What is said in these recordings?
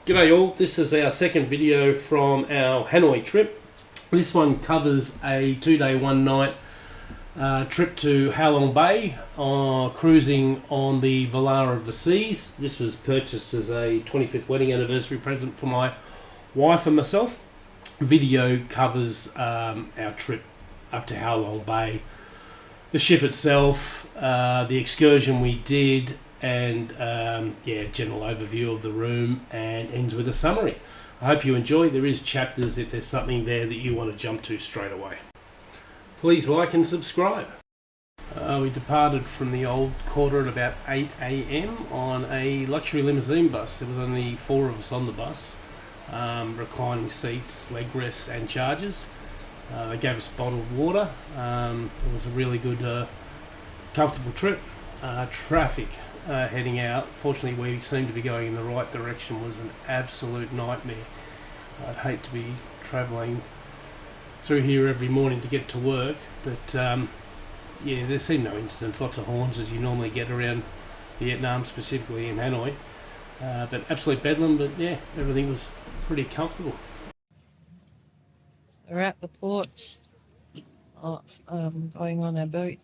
G'day all, this is our second video from our Hanoi trip. This one covers a 2-day 1-night trip to Halong Bay, cruising on the Velar of the Seas. This was purchased as a 25th wedding anniversary present for my wife and myself. The video covers our trip up to Halong Bay, the ship itself, the excursion we did, and general overview of the room, and ends with a summary. I hope you enjoy. There is chapters if there's something there that you want to jump to straight away. Please like and subscribe. We departed from the old quarter at about 8 a.m. on a luxury limousine bus. There was only 4 of us on the bus, reclining seats, leg rests and chargers. They gave us bottled water. It was a really good, comfortable trip. Traffic heading out, fortunately we seemed to be going in the right direction, was an absolute nightmare. I'd hate to be travelling through here every morning to get to work, but there seemed no incidents, lots of horns as you normally get around Vietnam, specifically in Hanoi, but absolute bedlam. But yeah, everything was pretty comfortable. So we're at the port of going on a boat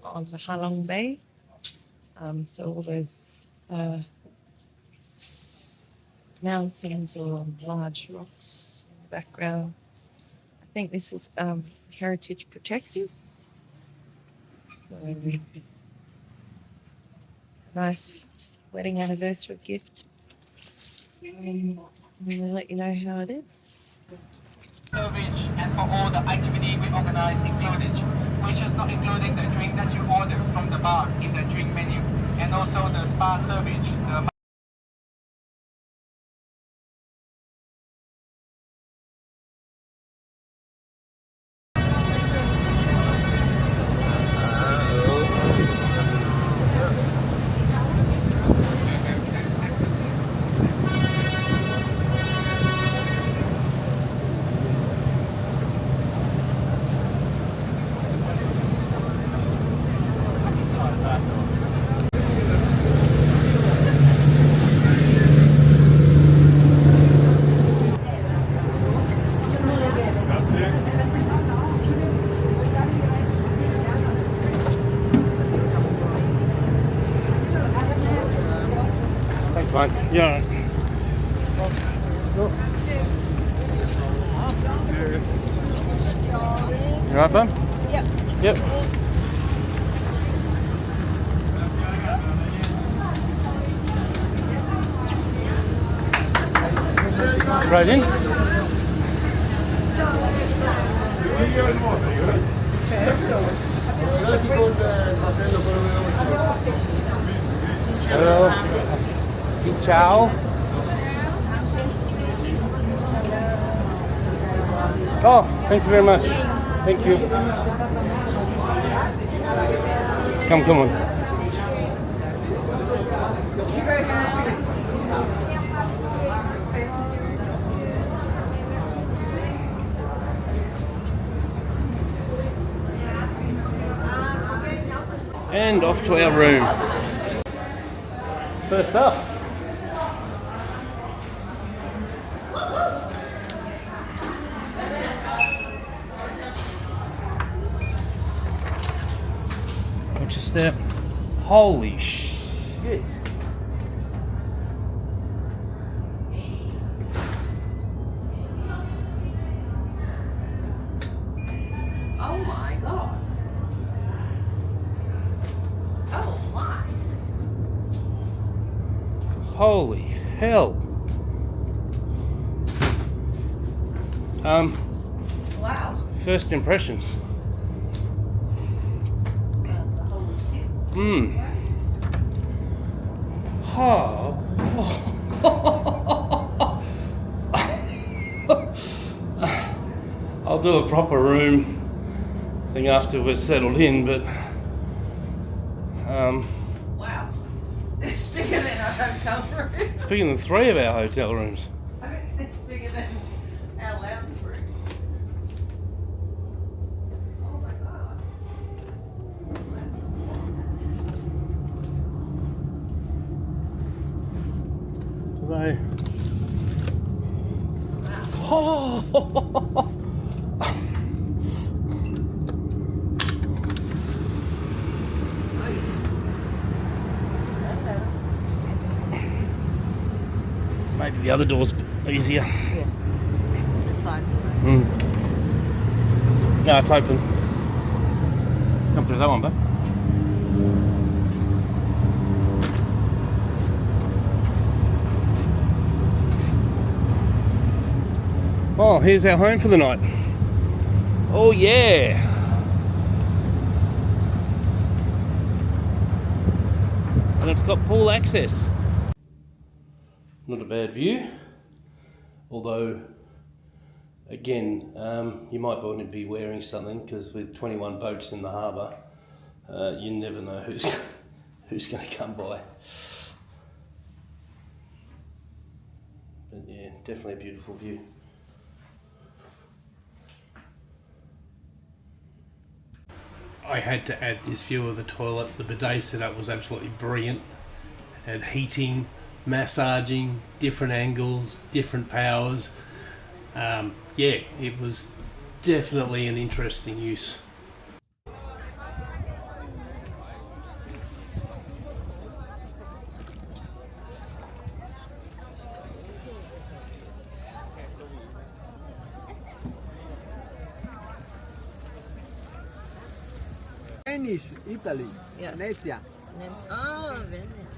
on the Halong Bay. So all those mountains or large rocks in the background. I think this is heritage protected. So nice wedding anniversary gift. I'm going to let you know how it is. Service and for all the activity we organize included, which is not including the drink that you order from the bar in the drink menu, and also the spa service. Thanks, mate. Yeah. You right, bud? Yep. Yep. Right in. Hello. Xin chào. Oh, thank you very much. Thank you. Come on. And off to our room. First up. Step. Holy shit. Oh my god. Oh my. Holy hell. Wow. First impressions. I'll do a proper room thing after we're settled in, but Wow. It's bigger than our hotel room. it's bigger than 3 of our hotel rooms. It's bigger than our lounge room. Oh my god. Bay. Oh! Maybe the other door's easier. Yeah. This side. No, it's open. Come through that one, bud. Oh, here's our home for the night. Oh yeah! And it's got pool access. Not a bad view, although again you might want to be wearing something, because with 21 boats in the harbour you never know who's going to come by. But yeah, definitely a beautiful view. I had to add this view of the toilet. The bidet setup was absolutely brilliant. Had heating, massaging, different angles, different powers. Yeah, it was definitely an interesting use. Venice, Italy. Yeah. Venezia. Oh, Venice.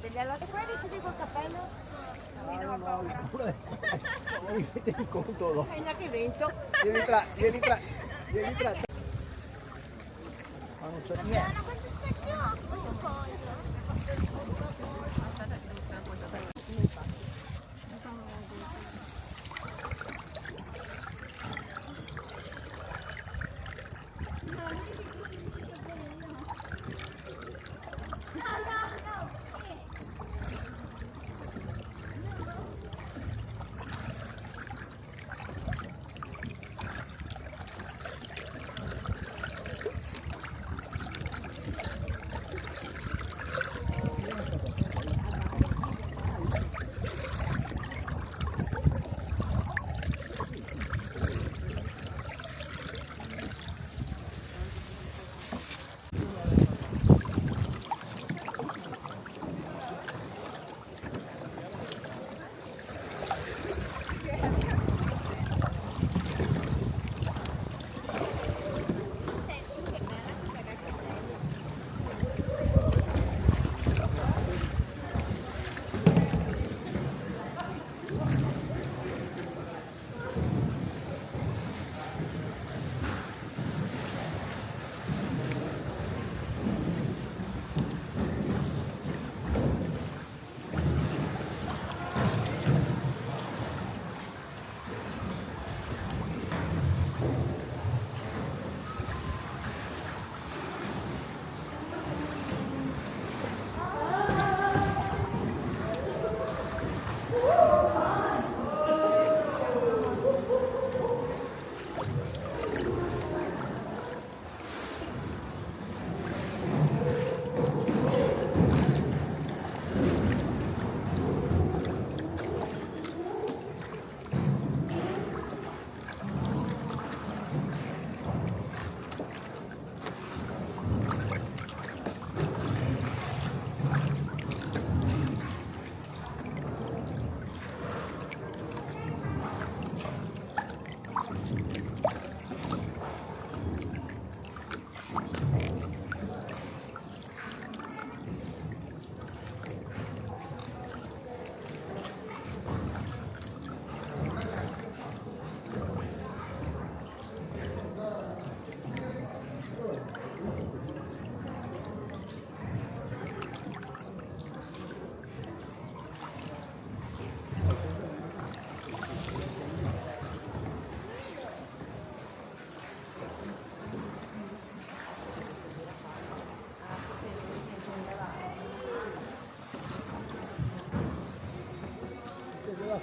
Se le lascio quelli tutti col cappello? Metti in conto dopo. È che vento. Vieni tra. Ma non c'è niente. Ma quanto spazio ha questo coso?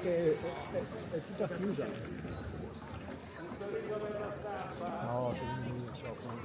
Che è tutta chiusa. No, non so come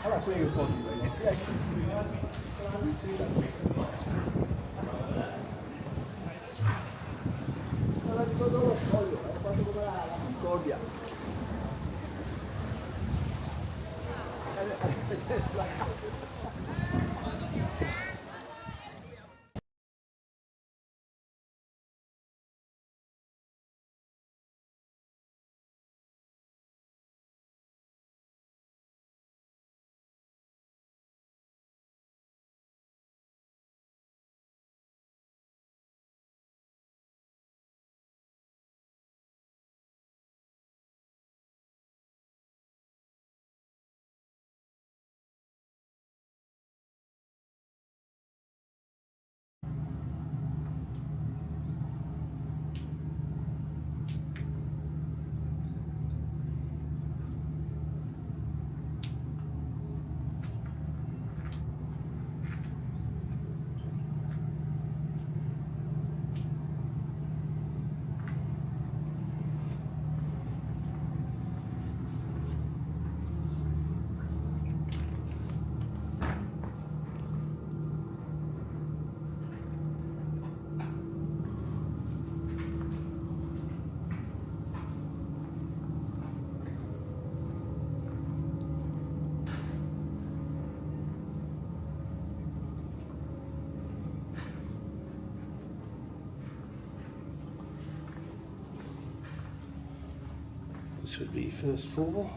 Allora, un po' di non ricordo lo scoglio, ho fatto come la Concordia. This would be first floor.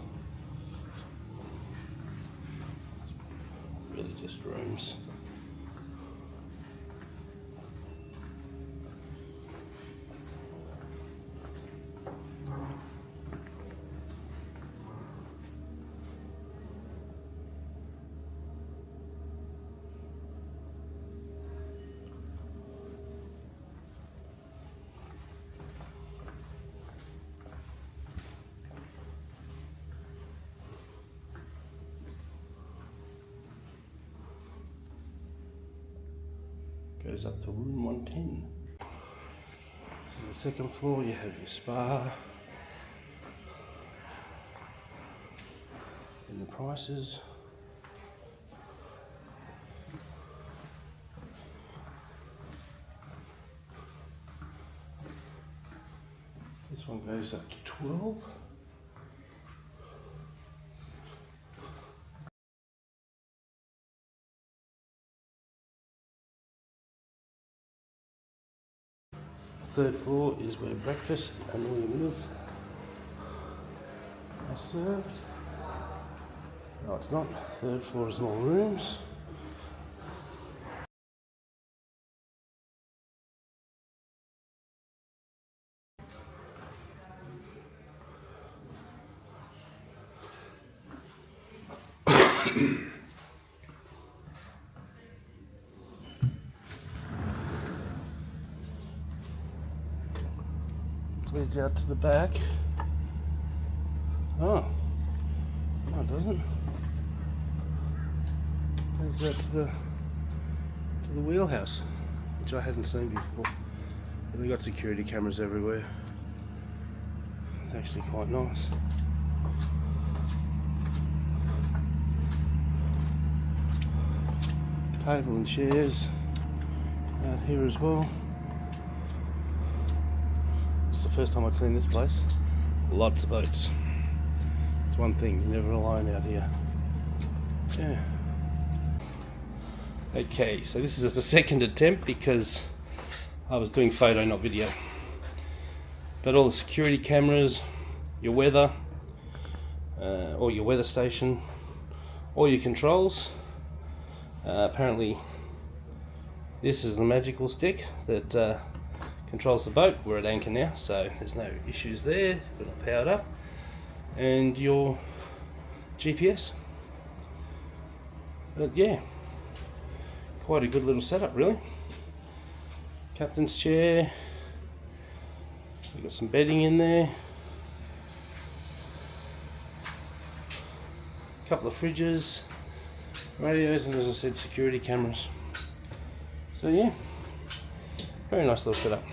Really just rooms. Goes up to room 110. This is the second floor. You have your spa and the prices. This one goes up to 12. Third floor is where breakfast and all your meals are served. No, it's not. Third floor is more rooms. leads out to the back. Oh, no it doesn't. Leads out to the wheelhouse, which I hadn't seen before. But they've got security cameras everywhere. It's actually quite nice. Table and chairs out here as well. It's the first time I've seen this place. Lots of boats. It's one thing, you're never alone out here. Yeah. Okay, so this is the second attempt because I was doing photo, not video. But all the security cameras, your weather, or your weather station, all your controls. Apparently this is the magical stick that controls the boat. We're at anchor now, so there's no issues there. We're not powered up. And your GPS. But yeah, quite a good little setup really. Captain's chair. We've got some bedding in there. A couple of fridges. Radios, and as I said, security cameras. So yeah, very nice little setup.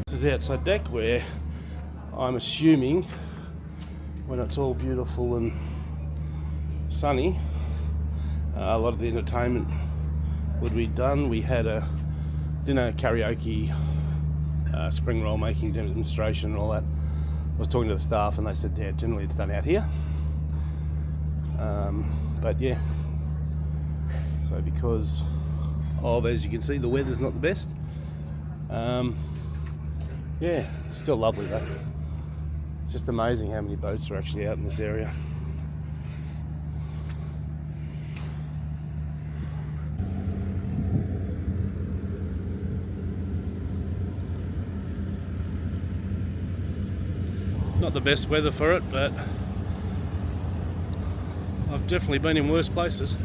This is the outside deck where I'm assuming when it's all beautiful and sunny, a lot of the entertainment would be done. We had a dinner, karaoke, spring roll making demonstration and all that. I was talking to the staff and they said, yeah, generally it's done out here. But yeah, so because of, as you can see, the weather's not the best. Yeah, still lovely though. It's just amazing how many boats are actually out in this area. Not the best weather for it, but I've definitely been in worse places.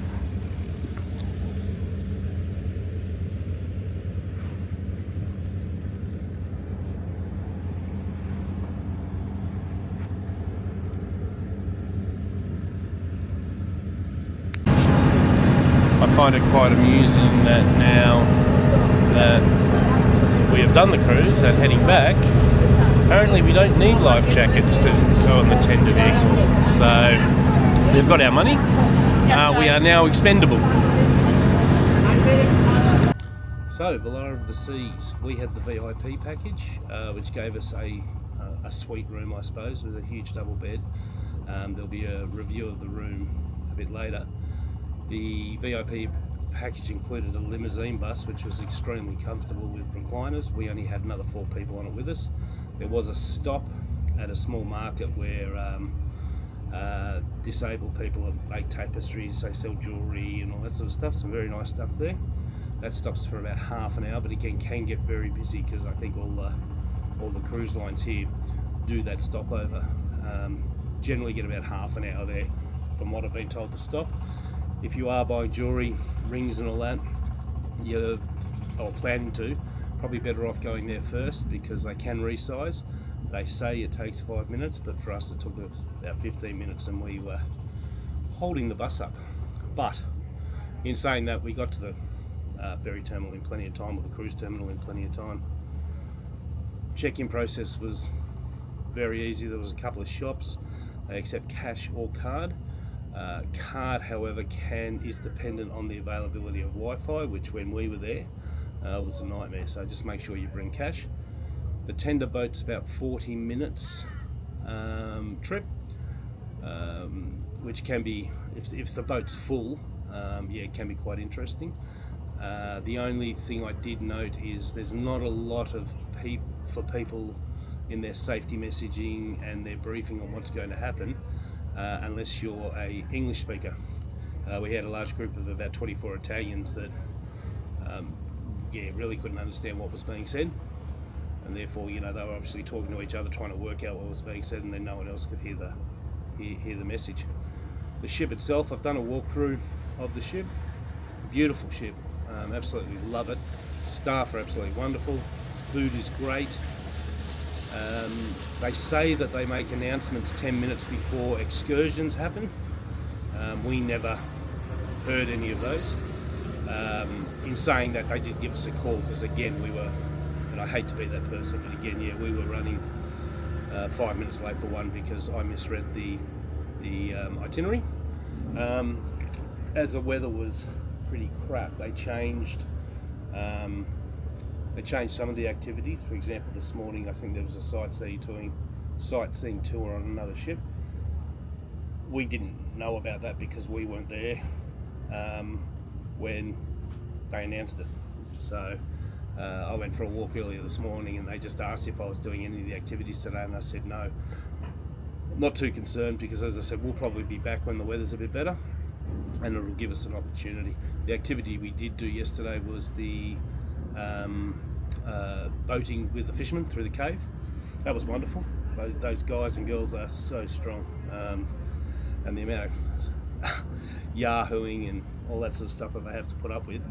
I find it quite amusing that now that we have done the cruise and heading back, apparently we don't need life jackets to go on the tender vehicle. So we've got our money. We are now expendable. So Velar of the Seas, we had the VIP package, which gave us a suite room, I suppose, with a huge double bed. There'll be a review of the room a bit later. The VIP package included a limousine bus, which was extremely comfortable with recliners. We only had another 4 people on it with us. There was a stop at a small market where disabled people make tapestries, they sell jewellery and all that sort of stuff. Some very nice stuff there. That stops for about half an hour, but again can get very busy because I think all the cruise lines here do that stopover. Generally get about half an hour there from what I've been told to stop. If you are buying jewellery, rings and all that, you're planning to, probably better off going there first because they can resize. They say it takes 5 minutes, but for us it took about 15 minutes and we were holding the bus up. But in saying that, we got to the ferry terminal in plenty of time, or the cruise terminal in plenty of time. Check-in process was very easy. There was a couple of shops. They accept cash or card. Card, however, is dependent on the availability of Wi-Fi, which when we were there was a nightmare, so just make sure you bring cash. The tender boat's about 40 minutes trip, which can be, if the boat's full, yeah, it can be quite interesting. The only thing I did note is there's not a lot of people in their safety messaging and their briefing on what's going to happen, unless you're a English speaker. We had a large group of about 24 Italians that yeah, really couldn't understand what was being said. and therefore, you know, they were obviously talking to each other, trying to work out what was being said, and then no one else could hear the message. The ship itself, I've done a walkthrough of the ship. Beautiful ship, absolutely love it. Staff are absolutely wonderful. Food is great. They say that they make announcements 10 minutes before excursions happen. We never heard any of those. In saying that, they did give us a call because again we were, and I hate to be that person, but again, yeah, we were running 5 minutes late for one because I misread the itinerary. As the weather was pretty crap, they changed some of the activities. For example, this morning I think there was a sightseeing tour on another ship. We didn't know about that because we weren't there when they announced it. So I went for a walk earlier this morning and they just asked if I was doing any of the activities today, and I said no. Not too concerned because, as I said, we'll probably be back when the weather's a bit better and it'll give us an opportunity. The activity we did do yesterday was the boating with the fishermen through the cave. That was wonderful. Those guys and girls are so strong, and the amount of yahooing and all that sort of stuff that they have to put up with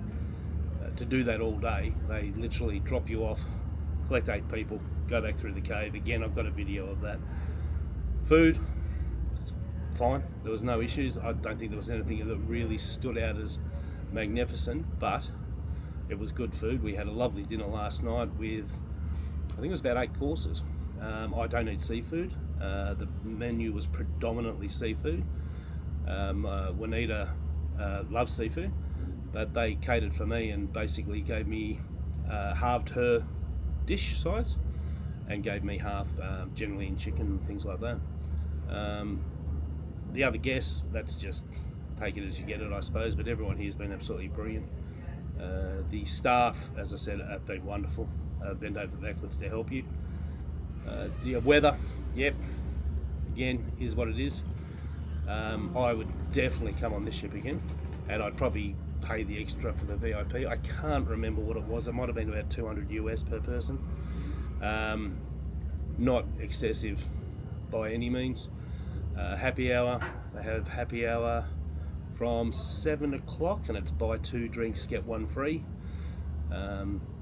to do that all day. They literally drop you off, collect 8 people, go back through the cave. Again, I've got a video of that. Food, fine, there was no issues. I don't think there was anything that really stood out as magnificent, but it was good food. We had a lovely dinner last night with, I think it was about 8 courses. I don't eat seafood. The menu was predominantly seafood. Juanita loves seafood, but they catered for me and basically gave me halved her dish size and gave me half, generally in chicken and things like that. The other guests, that's just take it as you get it, I suppose, but everyone here has been absolutely brilliant. The staff, as I said, have been wonderful. Bent over backwards to help you. The weather, yep, again, is what it is. I would definitely come on this ship again, and I'd probably pay the extra for the VIP. I can't remember what it was. It might have been about 200 US per person. Not excessive by any means. Happy hour, they have happy hour from 7 o'clock, and it's buy 2 drinks, get 1 free.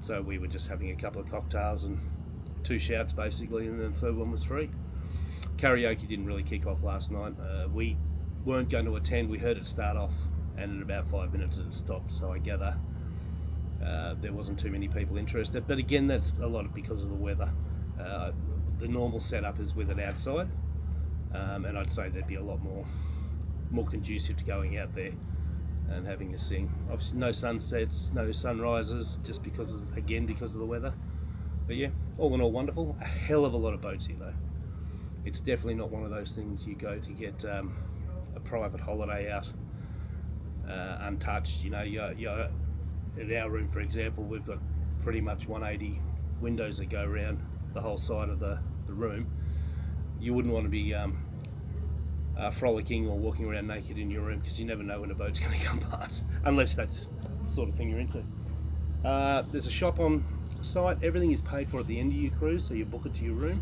So we were just having a couple of cocktails and 2 shouts basically, and then the third one was free. Karaoke didn't really kick off last night. We weren't going to attend. We heard it start off, and in about 5 minutes it stopped, so I gather there wasn't too many people interested. But again, that's a lot because of the weather. The normal setup is with it outside, and I'd say there'd be a lot more conducive to going out there and having a sing. Obviously no sunsets, no sunrises, just because of the weather. But yeah, all in all wonderful. A hell of a lot of boats here though. It's definitely not one of those things you go to get a private holiday out untouched. You know, you're in our room, for example, we've got pretty much 180 windows that go around the whole side of the room. You wouldn't want to be frolicking or walking around naked in your room because you never know when a boat's going to come past, unless that's the sort of thing you're into. There's a shop on site. Everything is paid for at the end of your cruise, so you book it to your room.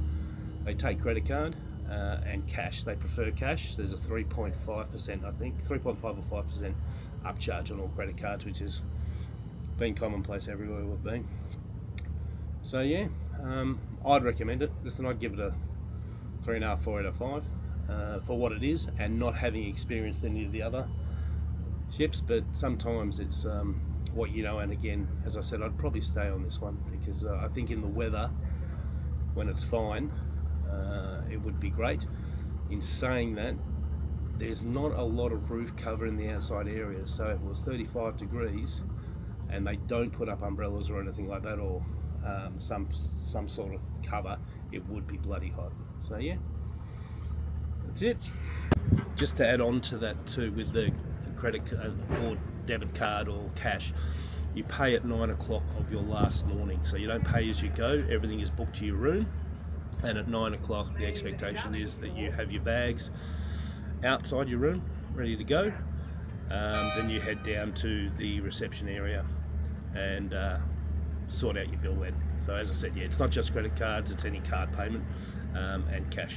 They take credit card and cash. They prefer cash. There's a 3.5%, I think, 3.5 or 5% upcharge on all credit cards, which has been commonplace everywhere we've been. So yeah, I'd recommend it. Listen, I'd give it a 3.5, 4 out of 5 for what it is, and not having experienced any of the other ships. But sometimes it's what you know. And again, as I said, I'd probably stay on this one because I think in the weather, when it's fine, it would be great. In saying that, there's not a lot of roof cover in the outside area, so if it was 35 degrees and they don't put up umbrellas or anything like that, or some sort of cover, it would be bloody hot. So yeah, that's it. Just to add on to that too, with the credit card or debit card or cash, you pay at 9 o'clock of your last morning, so you don't pay as you go. Everything is booked to your room, and at 9 o'clock the expectation is that you have your bags outside your room ready to go. Then you head down to the reception area and sort out your bill then. So as I said, yeah, it's not just credit cards, it's any card payment and cash.